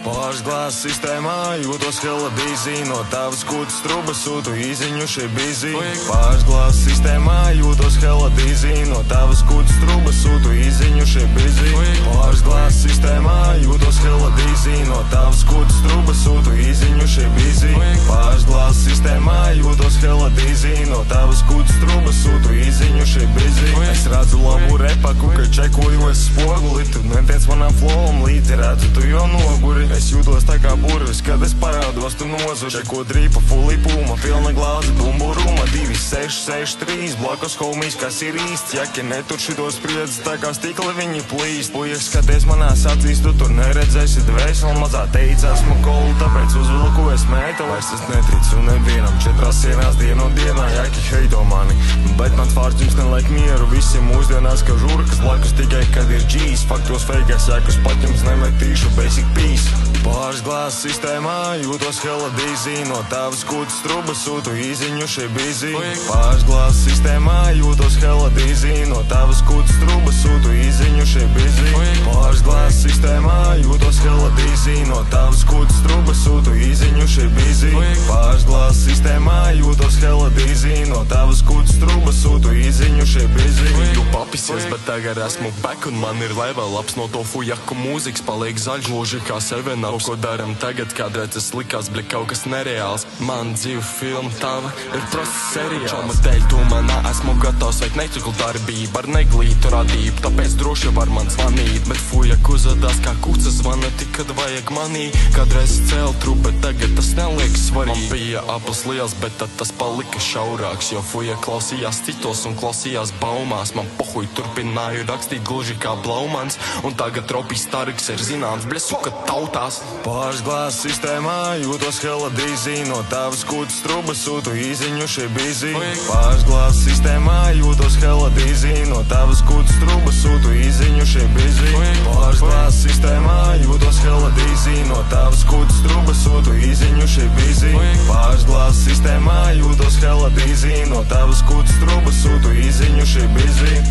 Pāris glāzes sistēmā jūtos hella dīzī. No tavas kūtas trubas sūtu īziņu šī bizī. Pāris glāzes sistēmā jūtos hella dīzī. No tavas kūtas trubas sūtu īziņu šī bizī. Pāris glāzes sistēmā jūtos hella dīzī. No tavas kūtas trubas sūtu īziņu šī bizī. Pāris glāzes sistēmā jūtos hella dīzī. No tavas kūtas trubas sūtu īziņu šī bizī. Es redzu labu repaku, ka čekoju es spoguli. Tu netiec manām flowam līdzi, redzu tu jau noguri. Es jūtos tā kā burvis, kad es parādos, tu nozuri. Čeko drīpa, fulī pūma, pilna glāze, bumburuma. 2663, blakus homies, kas ir īsts. Jaki netur šitos spriedzes, tā kā stikli viņi plīst. Puiek, skaties manās acīs, tu tur neredzēsi dvēseli. Mazā teica, esmu kolu, tāpēc uzvilku es mēta. Vairs es neticu nevienam, 4 sienās dienu dienā. Jaki heito mani, bet mans vārds jums neliek mieru. Visi mūsdienās, ka žurkas blakus tikai, kad ir džīs. Faktos feikais, jākus pat jums nemetīšu, basic peace. Pāris glāzes sistēmā jūtos hella dīzī. No tavas kūtas trubas sūtu īziņu šī bizī. Pāris glāzes sistēmā jūtos hella dīzī. No tavas kūtas trubas sūtu īziņu šī bizī. Pāris glāzes sistēmā jūtos hella dīzī. No tavas kūtas trubas sūtu īziņu šī bizī. Pāris glāzes sistēmā jūtos hella dīzī. No tavas kūtas trubas sūtu īziņu šī bizī. Tu papisies, bet tagad esmu back un man ir level ups. No to fujaku mūzikas paliek zaļš, gluži kā seven ups. Ko daram tagad, kādreiz es likās, bļa, kaut kas nereāls. Man dzīve filma tava ir prosts seriāls. Čalma dēļ tu manā esmu gatavs veikt neciklu darbību ar neglītu radību. Tāpēc droši var man zvanīt, bet fujak uzvedās kā kuca zvana tik, kad vajag manī. Kādreiz cēl trup, bet tagad tas neliek svarīgi. Man bija aplis liels, bet tad tas palika šaurāks. Jo fujak klausījās citos un klausījās baumās. Man pohuj turpināju rakstīt gluži kā Blaumans. Un tagad tropijas targs ir zināms, bļa, suka tautās. Pāris glāzes sistēmā jūtos hella dīzī. No tavas kūtas trubas sūtu īziņu šī bizī. Pāris glāzes sistēmā jūtos hella dīzī. No tavas kūtas trubas sūtu īziņu šī bizī. Pāris glāzes sistēmā jūtos hella dīzī. No tavas kūtas trubas sūtu īziņu šī bizī. Pāris glāzes sistēmā jūtos hella dīzī. No tavas kūtas trubas sūtu īziņu šī bizī.